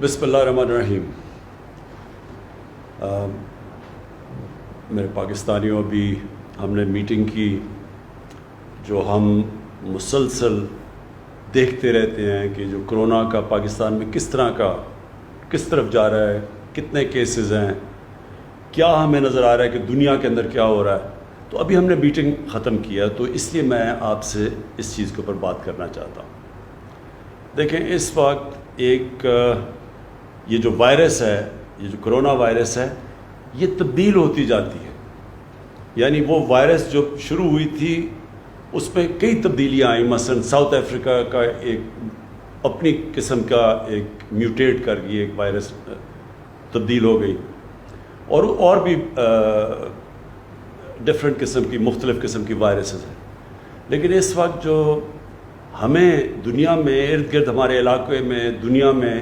بسم اللہ الرحمن الرحیم. میرے پاکستانیوں ابھی ہم نے میٹنگ کی جو ہم مسلسل دیکھتے رہتے ہیں کہ جو کرونا کا پاکستان میں کس طرف جا رہا ہے, کتنے کیسز ہیں, کیا ہمیں نظر آ رہا ہے کہ دنیا کے اندر کیا ہو رہا ہے. تو ابھی ہم نے میٹنگ ختم کیا, تو اس لیے میں آپ سے اس چیز کے اوپر بات کرنا چاہتا ہوں. دیکھیں, اس وقت یہ جو وائرس ہے, یہ جو کرونا وائرس ہے, یہ تبدیل ہوتی جاتی ہے. یعنی وہ وائرس جو شروع ہوئی تھی اس میں کئی تبدیلیاں آئیں. مثلا ساؤتھ افریقہ کا ایک اپنی قسم کا ایک میوٹیٹ کر گئی ایک وائرس تبدیل ہو گئی, اور بھی ڈفرینٹ قسم کی مختلف قسم کی وائرسز ہیں. لیکن اس وقت جو ہمیں دنیا میں ارد گرد ہمارے علاقے میں, دنیا میں,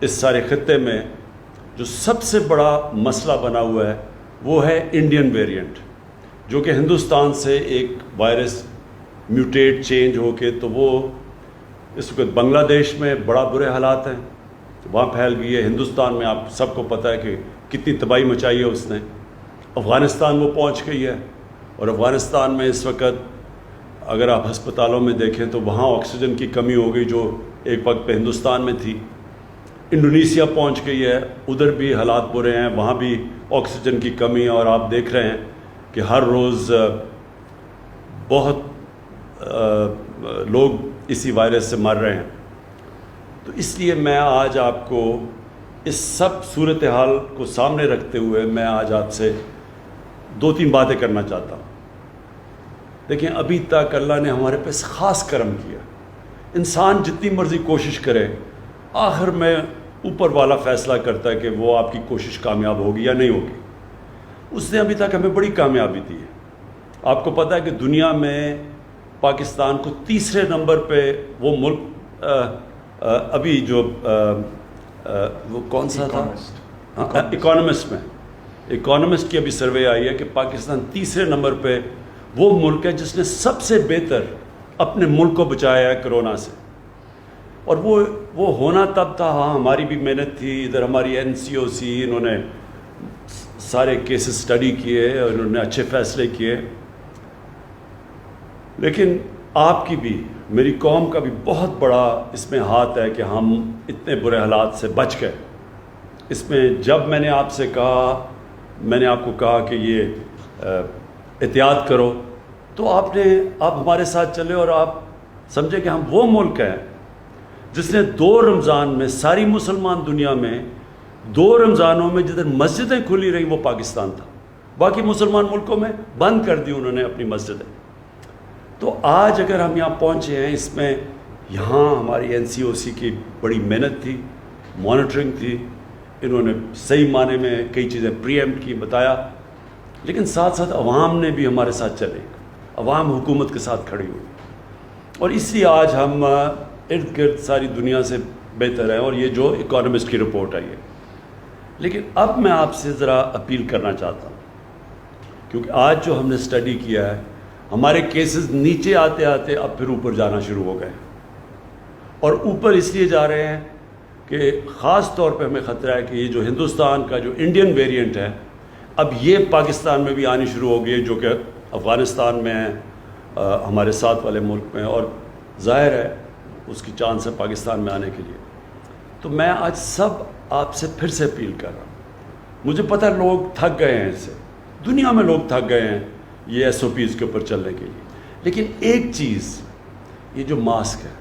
اس سارے خطے میں جو سب سے بڑا مسئلہ بنا ہوا ہے وہ ہے انڈین ویریئنٹ, جو کہ ہندوستان سے ایک وائرس میوٹیٹ چینج ہو کے تو وہ اس وقت بنگلہ دیش میں بڑا برے حالات ہیں, وہاں پھیل گئی ہے. ہندوستان میں آپ سب کو پتہ ہے کہ کتنی تباہی مچائی ہے اس نے. افغانستان وہ پہنچ گئی ہے, اور افغانستان میں اس وقت اگر آپ ہسپتالوں میں دیکھیں تو وہاں آکسیجن کی کمی ہو گئی جو ایک وقت پہ ہندوستان میں تھی. انڈونیشیا پہنچ گئی ہے, ادھر بھی حالات برے ہیں, وہاں بھی آکسیجن کی کمی ہے, اور آپ دیکھ رہے ہیں کہ ہر روز بہت لوگ اسی وائرس سے مر رہے ہیں. تو اس لیے میں آج آپ کو اس سب صورتحال کو سامنے رکھتے ہوئے میں آج آپ سے 2-3 باتیں کرنا چاہتا ہوں. دیکھیں, ابھی تک اللہ نے ہمارے پہ خاص کرم کیا. انسان جتنی مرضی کوشش کرے, آخر میں اوپر والا فیصلہ کرتا ہے کہ وہ آپ کی کوشش کامیاب ہوگی یا نہیں ہوگی. اس نے ابھی تک ہمیں بڑی کامیابی دی ہے. آپ کو پتہ ہے کہ دنیا میں پاکستان کو 3رے نمبر پہ وہ ملک ابھی جو وہ کون سا تھا, اکانومسٹ کی ابھی سروے آئی ہے کہ پاکستان 3رے نمبر پہ وہ ملک ہے جس نے سب سے بہتر اپنے ملک کو بچایا ہے کرونا سے. اور وہ ہونا تب تھا, ہاں ہماری بھی محنت تھی, ادھر ہماری NCOC انہوں نے سارے کیسز سٹڈی کیے اور انہوں نے اچھے فیصلے کیے. لیکن آپ کی بھی, میری قوم کا بھی بہت بڑا اس میں ہاتھ ہے کہ ہم اتنے برے حالات سے بچ گئے. اس میں جب میں نے آپ سے کہا, میں نے آپ کو کہا کہ یہ احتیاط کرو, تو آپ ہمارے ساتھ چلے اور آپ سمجھے کہ ہم وہ ملک ہیں جس نے 2 رمضان میں ساری مسلمان دنیا میں 2 رمضانوں میں جدھر مسجدیں کھلی رہیں وہ پاکستان تھا. باقی مسلمان ملکوں میں بند کر دی انہوں نے اپنی مسجدیں. تو آج اگر ہم یہاں پہنچے ہیں, اس میں یہاں ہماری NCOC کی بڑی محنت تھی, مانیٹرنگ تھی, انہوں نے صحیح معنی میں کئی چیزیں پری ایمپٹ کی, بتایا. لیکن ساتھ ساتھ عوام نے بھی ہمارے ساتھ چلے, عوام حکومت کے ساتھ کھڑی ہوئی, اور اس لیے آج ہم ارد گرد ساری دنیا سے بہتر ہیں. اور یہ جو اکانومسٹ کی رپورٹ آئی ہے. لیکن اب میں آپ سے ذرا اپیل کرنا چاہتا ہوں, کیونکہ آج جو ہم نے سٹڈی کیا ہے, ہمارے کیسز نیچے آتے آتے اب پھر اوپر جانا شروع ہو گئے. اور اوپر اس لیے جا رہے ہیں کہ خاص طور پہ ہمیں خطرہ ہے کہ یہ جو ہندوستان کا جو انڈین ویریئنٹ ہے, اب یہ پاکستان میں بھی آنی شروع ہو گئی ہے, جو کہ افغانستان میں ہے, ہمارے ساتھ والے ملک میں, اور ظاہر ہے اس کی چانس ہے پاکستان میں آنے کے لیے. تو میں آج سب آپ سے پھر سے اپیل کر رہا ہوں. مجھے پتہ ہے لوگ تھک گئے ہیں, اس سے دنیا میں لوگ تھک گئے ہیں یہ SOPs کے اوپر چلنے کے لیے. لیکن ایک چیز, یہ جو ماسک ہے,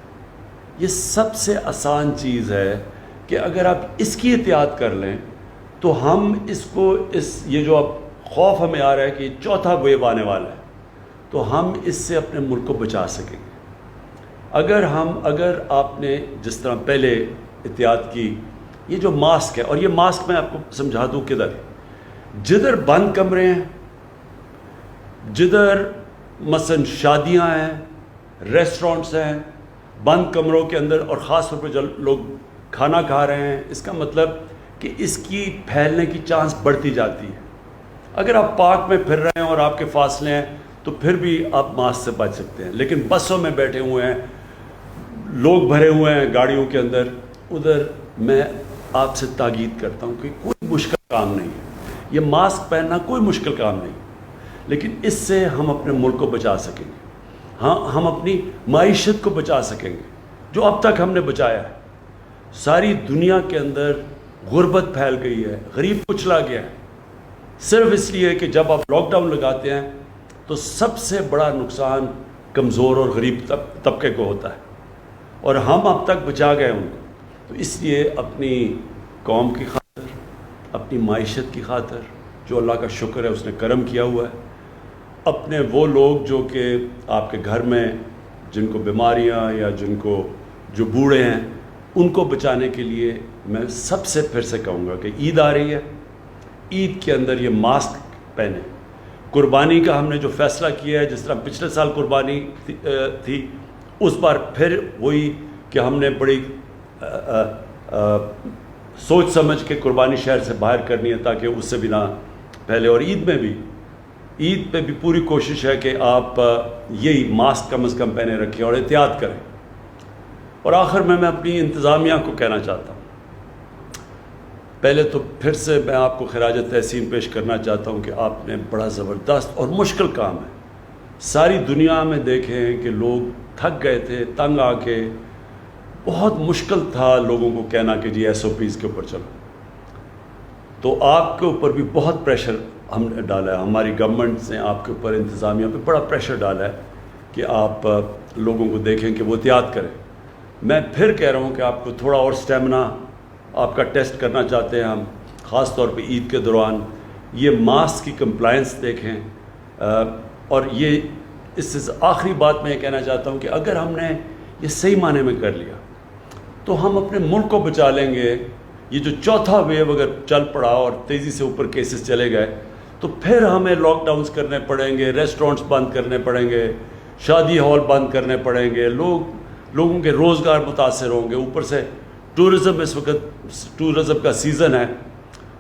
یہ سب سے آسان چیز ہے کہ اگر آپ اس کی احتیاط کر لیں تو ہم یہ جو اب خوف ہمیں آ رہا ہے کہ 4تھا ویو آنے والا ہے, تو ہم اس سے اپنے ملک کو بچا سکیں گے. اگر آپ نے جس طرح پہلے احتیاط کی, یہ جو ماسک ہے, اور یہ ماسک میں آپ کو سمجھا دوں کدھر, جدھر بند کمرے ہیں, جدھر مثلا شادیاں ہیں, ریسٹورنٹس ہیں, بند کمروں کے اندر, اور خاص طور پہ جب لوگ کھانا کھا رہے ہیں, اس کا مطلب کہ اس کی پھیلنے کی چانس بڑھتی جاتی ہے. اگر آپ پارک میں پھر رہے ہیں اور آپ کے فاصلے ہیں تو پھر بھی آپ ماسک سے بچ سکتے ہیں. لیکن بسوں میں بیٹھے ہوئے ہیں, لوگ بھرے ہوئے ہیں گاڑیوں کے اندر, ادھر میں آپ سے تاکید کرتا ہوں کہ کوئی مشکل کام نہیں ہے، یہ ماسک پہننا کوئی مشکل کام نہیں، لیکن اس سے ہم اپنے ملک کو بچا سکیں گے، ہاں ہم اپنی معیشت کو بچا سکیں گے جو اب تک ہم نے بچایا ہے۔ ساری دنیا کے اندر غربت پھیل گئی ہے، غریب کچلا گیا ہے، صرف اس لیے کہ جب آپ لاک ڈاؤن لگاتے ہیں تو سب سے بڑا نقصان کمزور اور غریب طبقے کو ہوتا ہے، اور ہم اب تک بچا گئے ان کو۔ تو اس لیے اپنی قوم کی خاطر، اپنی معیشت کی خاطر، جو اللہ کا شکر ہے اس نے کرم کیا ہوا ہے، اپنے وہ لوگ جو کہ آپ کے گھر میں جن کو بیماریاں یا جو بوڑھے ہیں ان کو بچانے کے لیے میں سب سے پھر سے کہوں گا کہ عید آ رہی ہے، عید کے اندر یہ ماسک پہنیں۔ قربانی کا ہم نے جو فیصلہ کیا ہے، جس طرح پچھلے سال قربانی تھی، اس بار پھر وہی کہ ہم نے بڑی سوچ سمجھ کے قربانی شہر سے باہر کرنی ہے تاکہ اس سے بھی نہ پھیلے، اور عید پہ بھی پوری کوشش ہے کہ آپ یہی ماسک کم از کم پہنے رکھیں اور احتیاط کریں۔ اور آخر میں اپنی انتظامیہ کو کہنا چاہتا ہوں، پہلے تو پھر سے میں آپ کو خراج تحسین پیش کرنا چاہتا ہوں کہ آپ نے بڑا زبردست اور مشکل کام ہے۔ ساری دنیا میں دیکھیں کہ لوگ تھک گئے تھے، تنگ آ کے، بہت مشکل تھا لوگوں کو کہنا کہ جی SOPs کے اوپر چلو، تو آپ کے اوپر بھی بہت پریشر ہم نے ڈالا ہے، ہماری گورنمنٹ نے آپ کے اوپر، انتظامیہ پہ بڑا پریشر ڈالا ہے کہ آپ لوگوں کو دیکھیں کہ وہ احتیاط کریں۔ میں پھر کہہ رہا ہوں کہ آپ کو تھوڑا اور سٹیمنا آپ کا ٹیسٹ کرنا چاہتے ہیں ہم، خاص طور پہ عید کے دوران یہ ماسک کی کمپلائنس دیکھیں، اور یہ اس سے آخری بات میں یہ کہنا چاہتا ہوں کہ اگر ہم نے یہ صحیح معنی میں کر لیا تو ہم اپنے ملک کو بچا لیں گے۔ یہ جو چوتھا ویو اگر چل پڑا اور تیزی سے اوپر کیسز چلے گئے تو پھر ہمیں لاک ڈاؤنز کرنے پڑیں گے، ریسٹورنٹس بند کرنے پڑیں گے، شادی ہال بند کرنے پڑیں گے، لوگوں کے روزگار متاثر ہوں گے، اوپر سے ٹورزم، اس وقت ٹورزم کا سیزن ہے،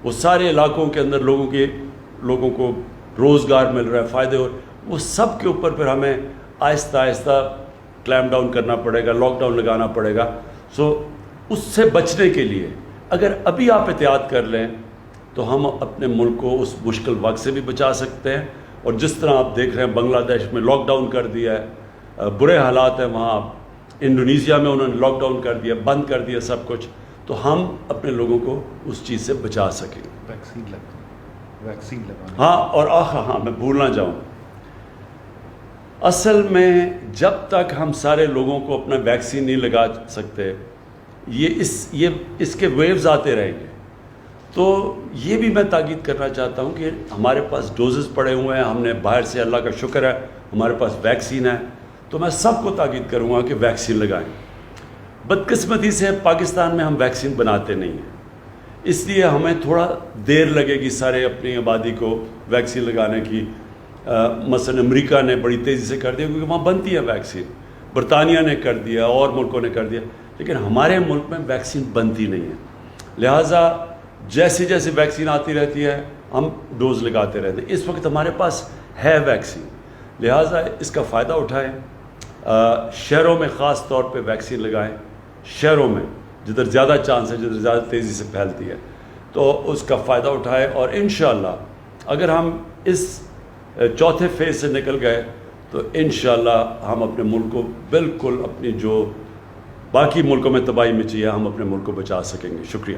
وہ سارے علاقوں کے اندر لوگوں کو روزگار مل رہا ہے، فائدے ہو، وہ سب کے اوپر پھر ہمیں آہستہ آہستہ کلیم ڈاؤن کرنا پڑے گا، لاک ڈاؤن لگانا پڑے گا۔ اس سے بچنے کے لیے اگر ابھی آپ احتیاط کر لیں تو ہم اپنے ملک کو اس مشکل وقت سے بھی بچا سکتے ہیں، اور جس طرح آپ دیکھ رہے ہیں بنگلہ دیش میں لاک ڈاؤن کر دیا ہے، برے حالات ہیں وہاں، انڈونیزیا میں انہوں نے لاک ڈاؤن کر دیا، بند کر دیا سب کچھ، تو ہم اپنے لوگوں کو اس چیز سے بچا سکیں۔ ویکسین لگانا، ہاں، اور ہاں میں بھول نہ جاؤں، اصل میں جب تک ہم سارے لوگوں کو اپنا ویکسین نہیں لگا سکتے، یہ اس کے ویوز آتے رہیں گے۔ تو یہ بھی میں تاکید کرنا چاہتا ہوں کہ ہمارے پاس ڈوزز پڑے ہوئے ہیں، ہم نے باہر سے، اللہ کا شکر ہے ہمارے پاس ویکسین ہے، تو میں سب کو تاکید کروں گا کہ ویکسین لگائیں۔ بدقسمتی سے پاکستان میں ہم ویکسین بناتے نہیں ہیں، اس لیے ہمیں تھوڑا دیر لگے گی سارے اپنی آبادی کو ویکسین لگانے کی۔ مثلا امریکہ نے بڑی تیزی سے کر دیا کیونکہ وہاں بنتی ہے ویکسین، برطانیہ نے کر دیا، اور ملکوں نے کر دیا، لیکن ہمارے ملک میں ویکسین بنتی نہیں ہے، لہٰذا جیسے جیسے ویکسین آتی رہتی ہے ہم ڈوز لگاتے رہتے ہیں۔ اس وقت ہمارے پاس ہے ویکسین، لہٰذا اس کا فائدہ اٹھائیں، شہروں میں خاص طور پہ ویکسین لگائیں، شہروں میں جدھر زیادہ چانس ہے، جدھر زیادہ تیزی سے پھیلتی ہے، تو اس کا فائدہ اٹھائیں، اور انشاءاللہ اگر ہم اس چوتھے فیز سے نکل گئے تو انشاءاللہ ہم اپنے ملک کو بالکل، اپنی جو باقی ملکوں میں تباہی مچی ہے، ہم اپنے ملک کو بچا سکیں گے۔ شکریہ۔